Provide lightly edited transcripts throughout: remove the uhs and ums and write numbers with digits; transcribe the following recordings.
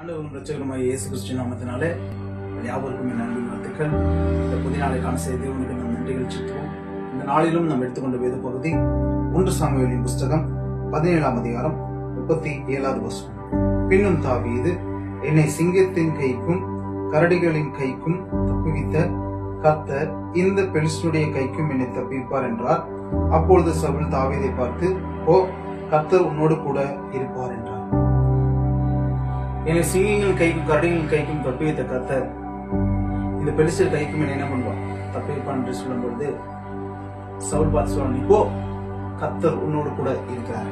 ஆண்டவரும் இரட்சகருமாகிய இயேசு கிறிஸ்து நாமத்தினாலே யாவருக்கும் என் அன்பின் வாழ்த்துக்கள். இந்த புதிய நாளைக்கான செய்தி உனக்கு நாம் நன்றிகள் செலுத்துவோம். இந்த நாளிலும் நாம் எடுத்துக்கொண்ட வேத பகுதி 1 சாமுவேலின் புஸ்தகம் 17ஆம் அதிகாரம் 37வது வசனம். பின்னும் தாவீது, என்னை சிங்கத்தின் கைக்கும் கரடிகளின் கைக்கும் தப்புவித்த கர்த்தர் இந்த பெலிஸ்தருடைய கைக்கும் என்னை தப்பிப்பார் என்றார். அப்பொழுது சவுல் தாவீதை பார்த்து, ஓ, கர்த்தர் உன்னோடு கூட இருப்பார் என்றார். என்னை சிங்கங்கள் கைக்கும் கரடிகளின் கைக்கும் தப்பி வைத்த கர்த்தர் இந்த பெலிஸ்தர் கைக்கும் என்ன பண்ணுவான், தப்பி வைப்பான் என்று சொல்லும் பொழுது சவுல் பார்த்து சொல்றான், இப்போ கர்த்தர் உன்னோடு கூட இருக்கிறார்.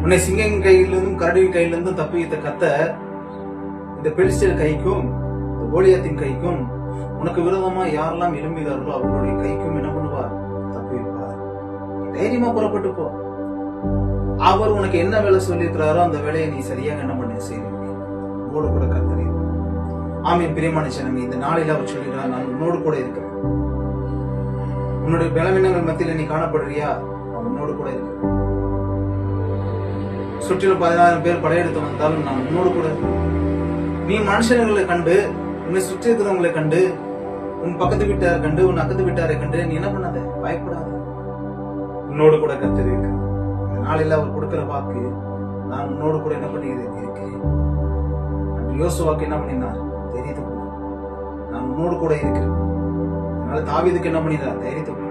உன்னை சிங்கங்கள் கையிலிருந்தும் கரடியின் கையிலிருந்தும் தப்பி வைத்த கர்த்தர் இந்த பெலிஸ்தர் கைக்கும் கோலியாத்தின் கைக்கும் உனக்கு விரோதமா யாரெல்லாம் எழும்புகிறார்களோ அவர்களுடைய கைக்கும் என்ன பண்ணுவார், தப்பி வைப்பார். தைரியமா புறப்பட்டு போ. அவர் உனக்கு என்ன வேலை சொல்லியிருக்கிறாரோ அந்த வேலையை நீ சரியாக என்ன பண்ண செய்வீங்க. உன்னோடு கூட கர்த்தர். ஆமீன். பிரியமான ஜனமே, இந்த நாளில் அவர் சொல்கிறார், நான் உன்னோடு கூட இருக்கிறேன். உன்னுடைய பலவீனங்கள் மத்தியில நீ காணப்படுறியா, நான் உன்னோடு கூட இருக்கிறேன். சுற்றிலும் 16,000 பேர் படையெடுத்து வந்தாலும் நான் உன்னோடு கூட இருக்கிறேன். நீ மனுஷர்களை கண்டு, உன்னை சுற்றி இருக்கிறவங்களை கண்டு, உன் பக்கத்து வீட்டாரை கண்டு, உன் அக்கத்து வீட்டாரை கண்டு நீ என்ன பண்ணாத, பயப்படாத. உன்னோடு கூட கர்த்தர் இருக்கு. நாளில் அவர் கொடுக்கிற வாக்கு, நான் உன்னோடு கூட என்ன பண்ணி இருக்கிறேன். யோசுவாக்கு என்ன பண்ணினார், தைரியத்தை கொடு, நான் உன்னோடு கூட இருக்கிறேன். அதனால தாவீதுக்கு என்ன பண்ணினார், தைரியத்தை கொடு,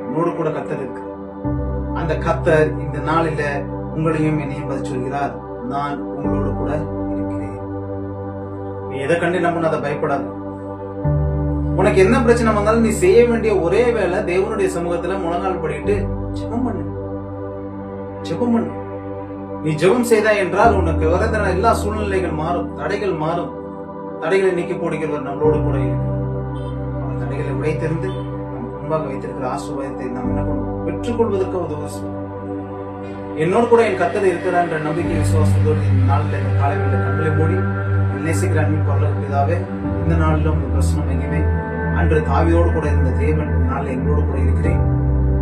உன்னோடு கூட கர்த்தர் இருக்கு. அந்த கர்த்தர் இந்த நாளில உங்களையும் என்னையும் பதில் சொல்கிறார், நான் உங்களோடு கூட இருக்கிறேன். நீ எதை கண்டு என்ன பண்ணாத, பயப்படாது. உனக்கு என்ன பிரச்சனை வந்தாலும் நீ செய்ய வேண்டிய ஒரே வேலை, தேவனுடைய சமூகத்துல முழங்கால் படிட்டு ஜெபம் பண்ணு. ஜெபம் பண்ணு. நீ ஜெபம் செய்தாய் என்றால் உனக்கு வரதான எல்லா சூழ்நிலைகள் மாறும், தடைகள் மாறும். தடைகளை நீக்கி போடுகிறவர் நம்மளோடு கூட இருக்கு. தடைகளை உடைத்திருந்து நம் முன்பாக வைத்திருக்கிற ஆசீர்வாதத்தை நாம் என்ன பண்ணுவோம், பெற்றுக்கொள்வதற்கு உதவி. என்னோடு கூட என் கர்த்தர் இருக்கிறார் என்ற நம்பிக்கை விசுவாசத்தோடு இந்த நாளில் இந்த காலையில் கண்களை மூடி நேசிக்கிற அன்பின் பரலோக பிதாவே, இந்த நாளிலும் உங்கள் பிரசனம் எங்குமே அன்று தாவீதோடு கூட இருந்த தேவன் நாளில் எங்களோடு கூட இருக்கிறேன்.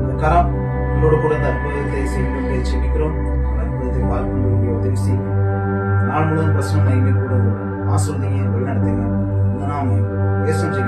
இந்த கரம் உங்களோடு கூட இந்த அற்புதத்தை செய்ய செபிக்கிறோம். அற்புதத்தை பார்க்க உதவி செய்யும். நாள் முழுவதும் பிரசனம் கூட ஆசிர்வதிங்க, வழிநடத்துங்க. இந்த நாம பேசம் செய்ய